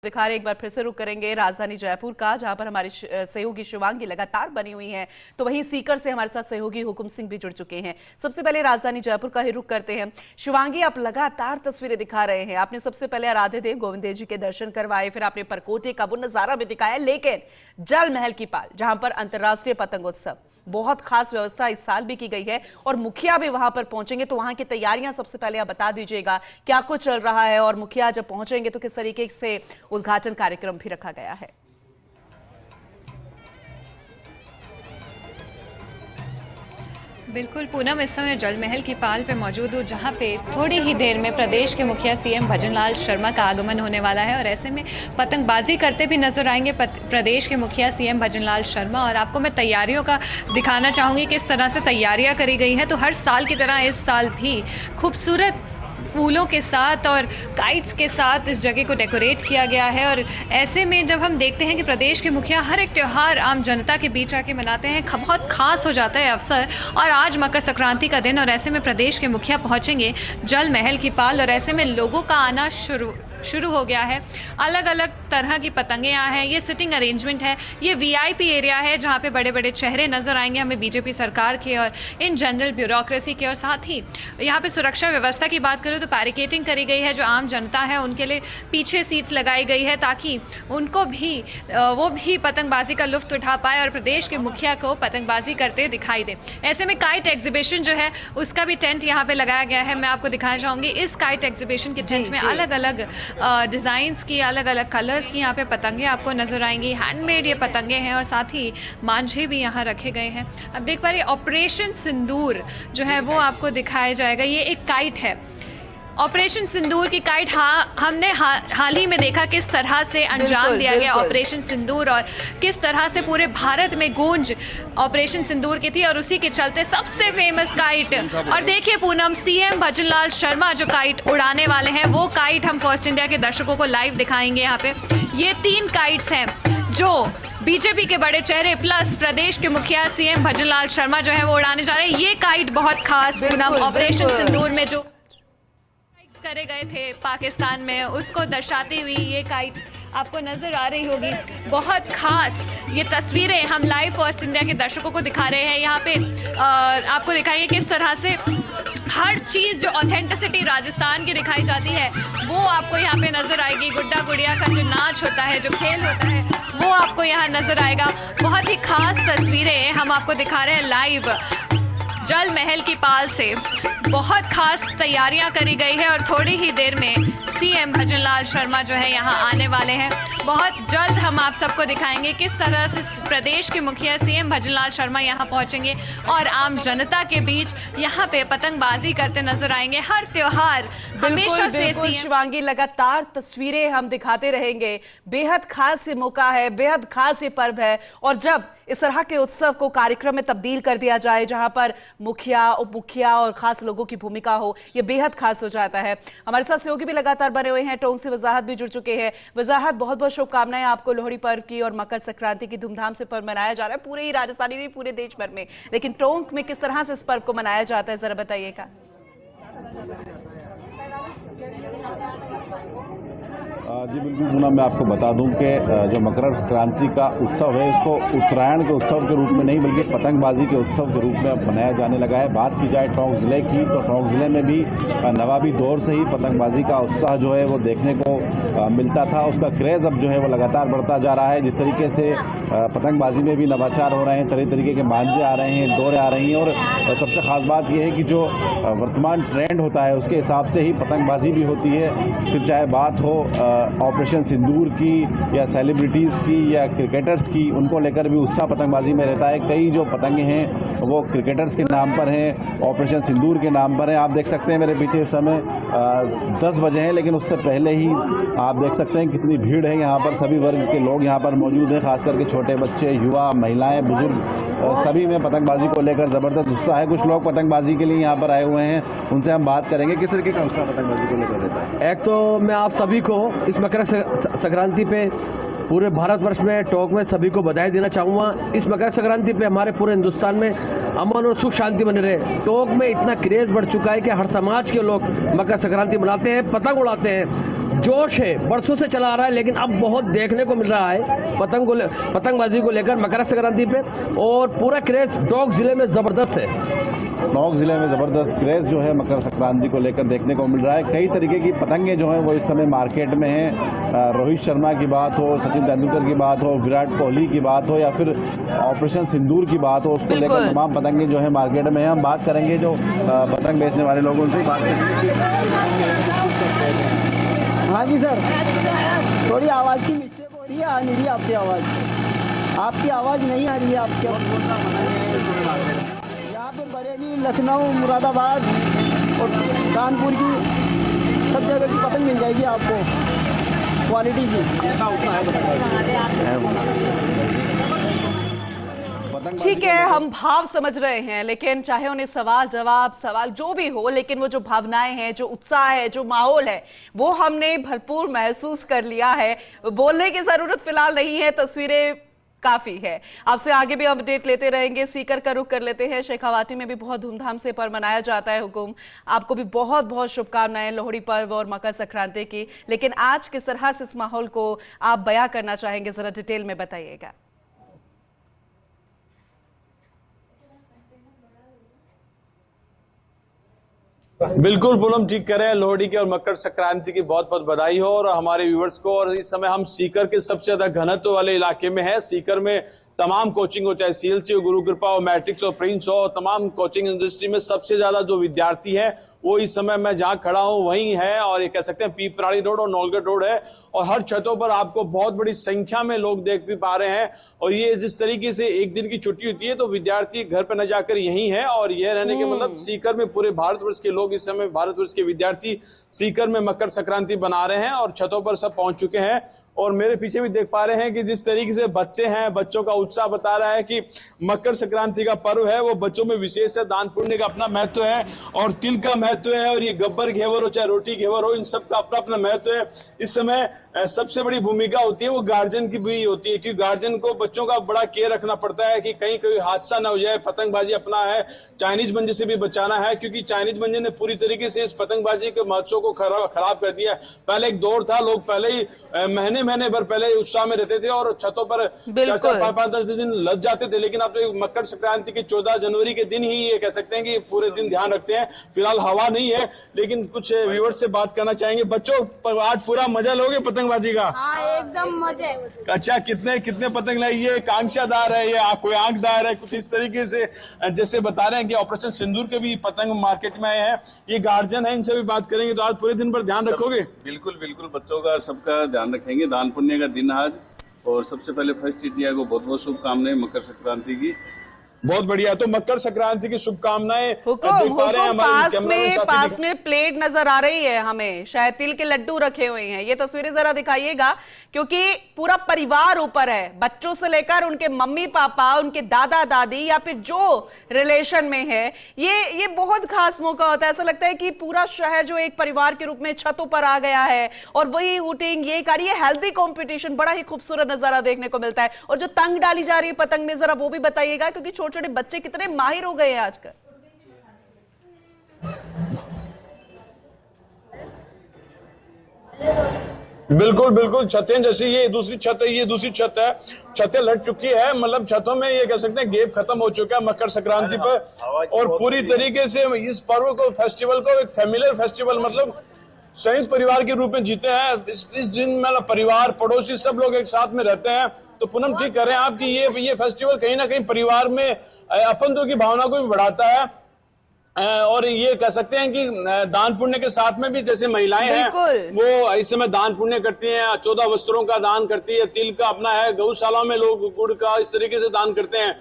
दिखा रहे एक बार फिर से रुक करेंगे राजधानी जयपुर का, जहां पर हमारी सहयोगी शिवांगी लगातार बनी हुई हैं, तो वहीं सीकर से हमारे साथ सहयोगी हुकुम सिंह भी जुड़ चुके हैं। सबसे पहले राजधानी जयपुर का ही रुख करते हैं। शिवांगी, आप लगातार तस्वीरें दिखा रहे हैं। आपने सबसे पहले आराध्य देव गोविंद देव जी के दर्शन करवाए, फिर आपने परकोटे का वो नजारा भी दिखाया, लेकिन जल महल की पाल जहां पर अंतर्राष्ट्रीय पतंगोत्सव, बहुत खास व्यवस्था इस साल भी की गई है और मुखिया भी वहां पर पहुंचेंगे, तो वहां की तैयारियां सबसे पहले आप बता दीजिएगा क्या कुछ चल रहा है और मुखिया जब पहुंचेंगे तो किस तरीके से उद्घाटन कार्यक्रम भी रखा गया है। बिल्कुल पूनम, इस समय जल महल की पाल पे मौजूद हूँ, जहाँ पे थोड़ी ही देर में प्रदेश के मुखिया सीएम भजनलाल शर्मा का आगमन होने वाला है और ऐसे में पतंगबाजी करते भी नजर आएंगे प्रदेश के मुखिया सीएम भजनलाल शर्मा। और आपको मैं तैयारियों का दिखाना चाहूँगी किस तरह से तैयारियाँ करी गई हैं। तो हर साल की तरह इस साल भी खूबसूरत फूलों के साथ और काइट्स के साथ इस जगह को डेकोरेट किया गया है। और ऐसे में जब हम देखते हैं कि प्रदेश के मुखिया हर एक त्यौहार आम जनता के बीच आके मनाते हैं, बहुत खास हो जाता है अवसर। और आज मकर संक्रांति का दिन और ऐसे में प्रदेश के मुखिया पहुंचेंगे जल महल की पाल और ऐसे में लोगों का आना शुरू हो गया है। अलग अलग तरह की पतंगें यहाँ हैं। ये सिटिंग अरेंजमेंट है, ये वीआईपी एरिया है जहाँ पे बड़े बड़े चेहरे नजर आएंगे हमें बीजेपी सरकार के और इन जनरल ब्यूरोक्रेसी के। और साथ ही यहाँ पे सुरक्षा व्यवस्था की बात करूँ तो बैरिकेडिंग करी गई है। जो आम जनता है उनके लिए पीछे सीट्स लगाई गई है ताकि उनको भी वो भी पतंगबाजी का लुत्फ उठा पाए और प्रदेश के मुखिया को पतंगबाजी करते दिखाई दे। ऐसे में काइट एग्जीबिशन जो है उसका भी टेंट यहाँ पे लगाया गया है। मैं आपको दिखाना चाहूँगी इस काइट एग्जीबिशन के टेंट में अलग अलग डिज़ाइंस की, अलग अलग कलर्स की यहाँ पे पतंगे आपको नजर आएंगी। हैंडमेड ये पतंगे हैं और साथ ही मांझे भी यहाँ रखे गए हैं। अब देख पा रहे ऑपरेशन सिंदूर जो है वो आपको दिखाया जाएगा। ये एक काइट है, ऑपरेशन सिंदूर की काइट। हमने हाल ही में देखा किस तरह से अंजाम दिया गया ऑपरेशन सिंदूर और किस तरह से पूरे भारत में गूंज ऑपरेशन सिंदूर की थी और उसी के चलते सबसे फेमस काइट। और देखिए पूनम, सीएम भजनलाल शर्मा जो काइट उड़ाने वाले हैं वो काइट हम फर्स्ट इंडिया के दर्शकों को लाइव दिखाएंगे। यहाँ पे ये 3 काइट्स हैं जो बीजेपी के बड़े चेहरे प्लस प्रदेश के मुखिया सीएम भजनलाल शर्मा जो है वो उड़ाने जा रहे हैं। ये काइट बहुत खास पूनम, ऑपरेशन सिंदूर में जो करे गए थे पाकिस्तान में उसको दर्शाती हुई ये काइट आपको नजर आ रही होगी। बहुत खास ये तस्वीरें हम लाइव फर्स्ट इंडिया के दर्शकों को दिखा रहे हैं। यहाँ पे आपको दिखाएंगे किस तरह से हर चीज जो ऑथेंटिसिटी राजस्थान की दिखाई जाती है वो आपको यहाँ पे नजर आएगी। गुड्डा गुड़िया का जो नाच होता है, जो खेल होता है वो आपको यहाँ नजर आएगा। बहुत ही खास तस्वीरें हम आपको दिखा रहे हैं लाइव जल महल की पाल से। बहुत खास तैयारियां करी गई है और थोड़ी ही देर में सीएम भजनलाल शर्मा जो है यहाँ आने वाले हैं। बहुत जल्द हम आप सबको दिखाएंगे किस तरह से प्रदेश के मुखिया सीएम भजनलाल शर्मा यहाँ पहुंचेंगे और आम जनता के बीच यहाँ पे पतंगबाजी करते नजर आएंगे। हर त्योहार हमेशा से शिवांगी लगातार तस्वीरें हम दिखाते रहेंगे। बेहद खास ये मौका है, बेहद खास ये पर्व है और जब इस तरह के उत्सव को कार्यक्रम में तब्दील कर दिया जाए जहां पर मुखिया, उप मुखिया और खास लोगों की भूमिका हो, यह बेहद खास हो जाता है। हमारे साथ सहयोगी भी लगातार बने हुए हैं, टोंक से वजाहत भी जुड़ चुके हैं। वजाहत, बहुत बहुत शुभकामनाएं आपको लोहड़ी पर्व की और मकर संक्रांति की धूमधाम से पर्व मनाया जा रहा है पूरे ही राजस्थानी नहीं पूरे देश भर में, लेकिन टोंक में किस तरह से इस पर्व को मनाया जाता है जरा बताइएगा। जी बिल्कुल पूनम, मैं आपको बता दूं कि जो मकर संक्रांति का उत्सव है इसको उत्तरायण के उत्सव के रूप में नहीं बल्कि पतंगबाजी के उत्सव के रूप में मनाया जाने लगा है। बात की जाए टोंक ज़िले की तो टोंक ज़िले में भी नवाबी दौर से ही पतंगबाजी का उत्साह जो है वो देखने को मिलता था। उसका क्रेज़ अब जो है वो लगातार बढ़ता जा रहा है। जिस तरीके से पतंगबाजी में भी नवाचार हो रहे हैं, तरह तरीके के मांझे आ रहे हैं, दौरे आ रही हैं और सबसे खास बात यह है कि जो वर्तमान ट्रेंड होता है उसके हिसाब से ही पतंगबाजी भी होती है। फिर चाहे बात हो ऑपरेशन सिंदूर की या सेलिब्रिटीज़ की या क्रिकेटर्स की, उनको लेकर भी उत्साह पतंगबाजी में रहता है। कई जो पतंगे हैं वो क्रिकेटर्स के नाम पर हैं, ऑपरेशन सिंदूर के नाम पर हैं। आप देख सकते हैं मेरे पीछे इस समय 10 बजे हैं, लेकिन उससे पहले ही आप देख सकते हैं कितनी भीड़ है यहाँ पर। सभी वर्ग के लोग यहाँ पर मौजूद हैं, खास करके छोटे बच्चे, युवा, महिलाएं, बुजुर्ग, सभी में पतंगबाजी को लेकर ज़बरदस्त उत्साह है। कुछ लोग पतंगबाजी के लिए यहाँ पर आए हुए हैं, उनसे हम बात करेंगे किस तरीके का उत्साह पतंगबाजी को लेकर रहता है। एक तो मैं आप सभी को इस मकर संक्रांति पे पूरे भारतवर्ष में, टॉक में सभी को बधाई देना चाहूँगा। इस मकर संक्रांति पे हमारे पूरे हिंदुस्तान में अमन और सुख शांति बने रहे। टॉक में इतना क्रेज बढ़ चुका है कि हर समाज के लोग मकर संक्रांति मनाते हैं, पतंग उड़ाते हैं। जोश है, बरसों से चला आ रहा है, लेकिन अब बहुत देखने को मिल रहा है पतंगबाजी को लेकर मकर संक्रांति पे, और पूरा क्रेज टॉक जिले में जबरदस्त है। टोंक जिले में जबरदस्त क्रेज जो है मकर संक्रांति को लेकर देखने को मिल रहा है। कई तरीके की पतंगे जो हैं वो इस समय मार्केट में हैं। रोहित शर्मा की बात हो, सचिन तेंदुलकर की बात हो, विराट कोहली की बात हो, या फिर ऑपरेशन सिंदूर की बात हो, उसको लेकर तमाम पतंगे जो है मार्केट में हैं। हम बात करेंगे जो पतंग बेचने वाले लोगों से बात करेंगे। हाँ जी सर, थोड़ी आवाज़ की मिस्टेक हो रही है, आ नहीं रही आपकी आवाज़ नहीं आ रही है आपके। यहाँ पे बरेली, लखनऊ, मुरादाबाद और कानपुर की सब जगह की पतंग मिल जाएगी आपको, क्वालिटी की। ठीक है, हम भाव समझ रहे हैं, लेकिन चाहे उन्हें सवाल जो भी हो, लेकिन वो जो भावनाएं हैं, जो उत्साह है, जो माहौल है, वो हमने भरपूर महसूस कर लिया है। बोलने की जरूरत फिलहाल नहीं है, तस्वीरें काफी है। आपसे आगे भी अपडेट लेते रहेंगे। सीकर का रुख कर लेते हैं। शेखावाटी में भी बहुत धूमधाम से पर्व मनाया जाता है। हुकुम, आपको भी बहुत बहुत शुभकामनाएं लोहड़ी पर्व और मकर संक्रांति की। लेकिन आज किस तरह से इस माहौल को आप बयां करना चाहेंगे, जरा डिटेल में बताइएगा। बिल्कुल पूनम, ठीक कह रहे हैं। लोहड़ी की और मकर संक्रांति की बहुत बहुत बधाई हो और हमारे व्यूवर्स को। और इस समय हम सीकर के सबसे ज्यादा घनत्व वाले इलाके में हैं। सीकर में तमाम कोचिंग हो, चाहे सीएलसी हो, गुरु कृपा हो, मैट्रिक्स हो, प्रिंस हो, तमाम कोचिंग इंडस्ट्री में सबसे ज्यादा जो विद्यार्थी है वो इस समय मैं जहां खड़ा हूं वहीं है। और ये कह सकते हैं पीपराड़ी रोड और नौलगढ़ रोड है, और हर छतों पर आपको बहुत बड़ी संख्या में लोग देख भी पा रहे हैं। और ये जिस तरीके से एक दिन की छुट्टी होती है तो विद्यार्थी घर पर न जाकर यहीं है, और यह रहने के मतलब सीकर में पूरे भारतवर्ष के लोग इस समय, भारतवर्ष के विद्यार्थी सीकर में मकर संक्रांति बना रहे हैं और छतों पर सब पहुंच चुके हैं। और मेरे पीछे भी देख पा रहे हैं कि जिस तरीके से बच्चे हैं, बच्चों का उत्साह बता रहा है कि मकर संक्रांति का पर्व है वो बच्चों में विशेष है। दान पुण्य का अपना महत्व है और तिल का महत्व है, और ये गब्बर घेवर हो चाहे रोटी घेवर हो, इन सब का अपना अपना महत्व है। इस समय सबसे बड़ी भूमिका होती है वो गार्जियन की भी होती है, क्योंकि गार्जियन को बच्चों का बड़ा केयर रखना पड़ता है कि कहीं कोई हादसा ना हो जाए। पतंगबाजी अपना है, चाइनीज मंजे से भी बचाना है, क्योंकि चाइनीज मंजे ने पूरी तरीके से इस पतंगबाजी के महोत्सव को खराब कर दिया। पहले एक दौर था, लोग पहले ही महीने भर पहले उत्साह में रहते थे और छतों पर 4-5-10 दिन लग जाते थे। लेकिन अब तो मकर संक्रांति की 14 जनवरी के दिन ही ये कह सकते हैं कि पूरे दिन ध्यान रखते हैं। फिलहाल हवा नहीं है, लेकिन कुछ व्यूअर्स से बात करना चाहेंगे। बच्चों, आज पूरा मजा लोगे पतंगबाजी का? हाँ, एकदम मजे। अच्छा, कितने पतंग लाई? ये कांक्षादार है, ये कोई आंखदार है, कुछ इस तरीके से जैसे बता रहे हैं कि ऑपरेशन सिंदूर के भी पतंग मार्केट में आए हैं। ये गार्जियन है, इनसे भी बात करेंगे। तो आज पूरे दिन पर ध्यान रखोगे? बिल्कुल, बच्चों का सबका ध्यान रखेंगे। दान पुण्य का दिन आज, और सबसे पहले फर्स्ट इंडिया को बहुत बहुत शुभकामनाएं मकर संक्रांति की। बहुत बढ़िया। तो मकर संक्रांति की शुभकामनाएं। पास में प्लेट नजर आ रही है हमें, शायद तिल के लड्डू रखे हुए हैं। ये तस्वीरें जरा दिखाइएगा, क्योंकि पूरा परिवार ऊपर है, बच्चों से लेकर उनके मम्मी पापा, उनके दादा दादी, या फिर जो रिलेशन में है। ये बहुत खास मौका होता है। ऐसा लगता है कि पूरा शहर जो एक परिवार के रूप में छतों पर आ गया है, और वही हूटिंग, ये कार्य, हेल्दी कॉम्पिटिशन, बड़ा ही खूबसूरत नजारा देखने को मिलता है। और जो तंग डाली जा रही है पतंग में, जरा वो भी बताइएगा, क्योंकि छोटे छोटे बच्चे कितने माहिर हो गए हैं आजकल। बिल्कुल छतें, जैसे ये दूसरी छत है, ये दूसरी छत है, छतें लट चुकी है। मतलब छतों में ये कह सकते हैं गेप खत्म हो चुका है मकर संक्रांति पर। और पूरी तरीके से इस पर्व को, फेस्टिवल को एक फैमिलियर फेस्टिवल, मतलब संयुक्त परिवार के रूप में जीते हैं। इस दिन मतलब परिवार, पड़ोसी, सब लोग एक साथ में रहते हैं। तो पूनम, ठीक कर रहे हैं आप कि ये फेस्टिवल कहीं ना कहीं परिवार में अपनत्व की भावना को भी बढ़ाता है। और ये कह सकते हैं कि दान पुण्य के साथ में भी जैसे महिलाएं हैं वो इस समय दान पुण्य करती हैं, 14 वस्त्रों का दान करती है, तिल का अपना है, गौशाला में लोग गुड़ का इस तरीके से दान करते हैं।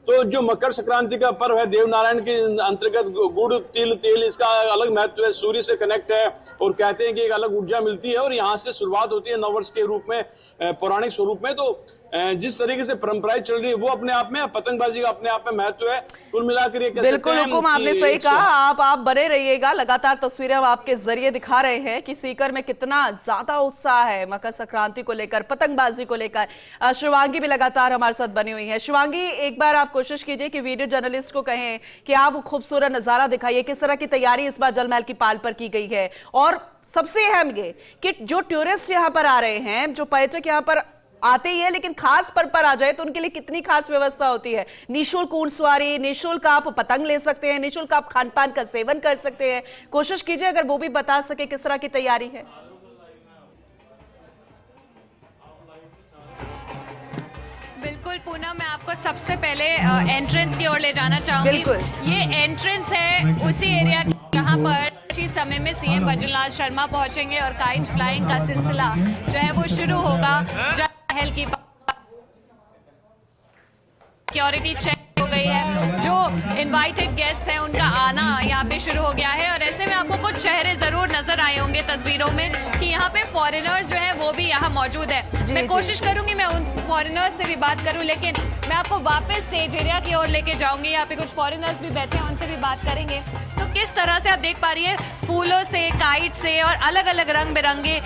तो जो मकर संक्रांति का पर्व है, देवनारायण के अंतर्गत गुड़ तिल तेल, इसका अलग महत्व है, सूर्य से कनेक्ट है और कहते हैं कि एक अलग ऊर्जा मिलती है और यहाँ से शुरुआत होती है नववर्ष के रूप में, पौराणिक स्वरूप में। तो जिस तरीके से परंपराएं चल रही है वो अपने आप में, पतंगबाजी का अपने आप में महत्व है। कुल मिलाकर ये कह सकते हैं बिल्कुल हुकुम, आपने सही कहा। आप बने रहिएगा, लगातार तस्वीरें हम आपके जरिए दिखा रहे हैं कि सीकर में कितना ज्यादा उत्साह है मकर संक्रांति को लेकर, पतंगबाजी को लेकर। शिवांगी भी लगातार हमारे साथ बनी हुई है। शिवांगी, एक बार आप कोशिश कीजिए कि वीडियो जर्नलिस्ट को कहें कि आप वो खूबसूरत नजारा दिखाइए, किस तरह की तैयारी इस बार जल महल की पाल पर की गई है। और सबसे अहम ये कि जो टूरिस्ट यहाँ पर आ रहे हैं, जो पर्यटक यहाँ पर आते ही है, लेकिन खास पर्व पर आ जाए तो उनके लिए कितनी खास व्यवस्था होती है। निःशुल्क ऊंट सवारी, निःशुल्क आप पतंग ले सकते हैं, निःशुल्क आप खान पान का सेवन कर सकते हैं। कोशिश कीजिए अगर वो भी बता सके किस तरह की तैयारी है। बिल्कुल पूनम, मैं आपको सबसे पहले एंट्रेंस की ओर ले जाना चाहूंगी। बिल्कुल। ये एंट्रेंस है उसी एरिया जहां पर इस समय में सीएम भजनलाल शर्मा पहुंचेंगे और काइट फ्लाइंग का सिलसिला जो है वो शुरू होगा। जल महल की सिक्योरिटी चेक हो गई है, जो इनवाइटेड गेस्ट हैं उनका आना यहाँ पे शुरू हो गया है। और ऐसे में आपको कुछ चेहरे जरूर नजर आए होंगे तस्वीरों में कि यहाँ पे फॉरेनर्स जो है वो भी यहाँ मौजूद है। मैं कोशिश करूंगी मैं उन फॉरेनर्स से भी बात करूं, लेकिन मैं आपको वापस स्टेज एरिया की ओर लेके जाऊंगी। यहाँ पे कुछ फॉरेनर्स भी बैठे हैं, उनसे भी बात करेंगे। तो किस तरह से आप देख पा रही है, फूलों से, काइट से और अलग अलग रंग बिरंगे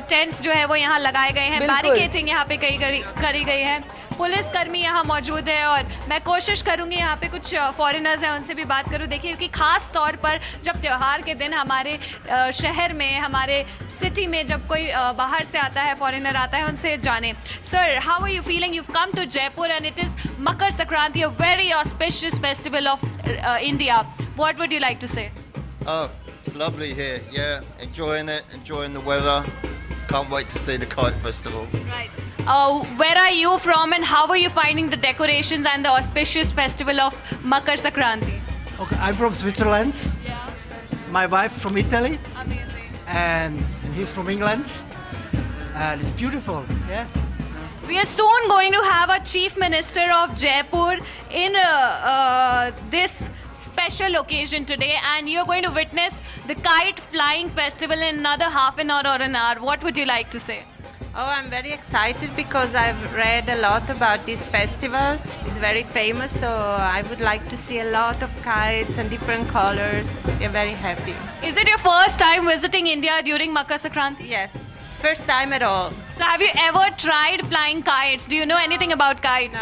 टेंट्स जो है वो यहाँ लगाए गए हैं। बैरिकेडिंग यहाँ पे करी गई है, पुलिस कर्मी यहाँ मौजूद है। और मैं कोशिश करूंगी यहाँ पे कुछ फॉरेनर्स हैं उनसे भी बात करूं। देखिए, क्योंकि खास तौर पर जब त्योहार के दिन हमारे शहर में, हमारे सिटी में जब कोई बाहर से आता है, फॉरेनर आता है, उनसे जाने। Sir, how are you feeling? You come to Jaipur and it is Makar Sankranti, a very auspicious festival of India. What would you like to say? Oh, it's lovely here. Yeah, enjoying the weather. Can't wait to see the kite festival. Right. Where are you from and how are you finding the decorations and the auspicious festival of Makar Sankranti? Okay, I'm from Switzerland. Yeah. My wife from Italy, Amazing. and he's from England. And it's beautiful. Yeah. We are soon going to have a Chief Minister of Jaipur in this special occasion today, and you're going to witness the kite flying festival in another half an hour or an hour. What would you like to say? Oh, I'm very excited because I've read a lot about this festival. It's very famous, so I would like to see a lot of kites and different colors. We're very happy. Is it your first time visiting India during Makar Sankranti? Yes, first time at all. So have you ever tried flying kites? Do you know anything about kites?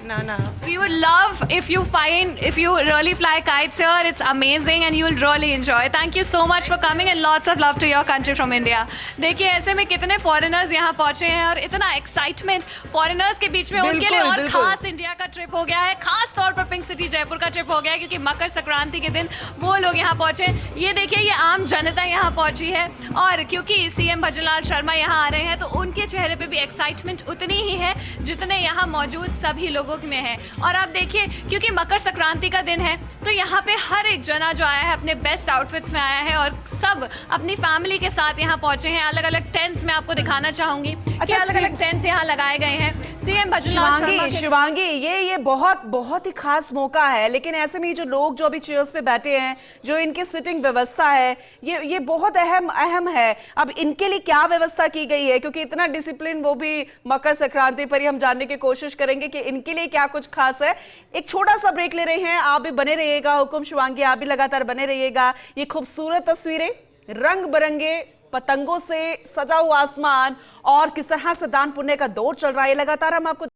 No. We would love if you really fly kites here. It's amazing and you will really enjoy. Thank you so much for coming and lots of love to your country from India. देखिए, ऐसे में कितने foreigners यहाँ पहुंचे हैं और इतना excitement foreigners के बीच में उनके लिए। और खास इंडिया का ट्रिप हो गया है, खास तौर पर पिंक सिटी जयपुर का ट्रिप हो गया है, क्योंकि मकर संक्रांति के दिन वो लोग यहाँ पहुंचे। ये देखिए, ये आम जनता यहाँ पहुंची है और क्योंकि सीएम भजनलाल शर्मा यहाँ आ रहे हैं तो उनके चेहरे पे भी एक्साइटमेंट उतनी ही है जितने यहाँ मौजूद सभी लोगों में है। और आप देखिए, क्योंकि मकर संक्रांति का दिन है तो यहाँ पे हर एक जना जो आया है अपने बेस्ट आउटफिट्स में आया है और सब अपनी फैमिली के साथ यहाँ पहुंचे हैं। अलग अलग टेंट्स में आपको दिखाना चाहूंगी कि अलग अलग टेंट्स यहाँ लगाए गए हैं। सीएम भजनलाल शिवांगी, ये बहुत ही खास मौका है, लेकिन ऐसे में जो लोग जो अभी चेयर्स पे बैठे हैं, जो इनकी सिटिंग व्यवस्था है, ये बहुत अहम है। अब इनके लिए क्या व्यवस्था की गई है, क्योंकि इतना डिसिप्लिन वो भी मकर संक्रांति पर ही हम जानने की कोशिश करेंगे कि इनके लिए क्या कुछ खास है। एक छोटा सा ब्रेक ले रहे हैं, आप भी बने रहिएगा। हुकुम शिवांगी, आप भी लगातार बने रहिएगा। ये खूबसूरत तस्वीरें, रंग बिरंगे पतंगों से सजा हुआ आसमान और किस तरह से दान पुण्य का दौर चल रहा है, लगातार हम आपको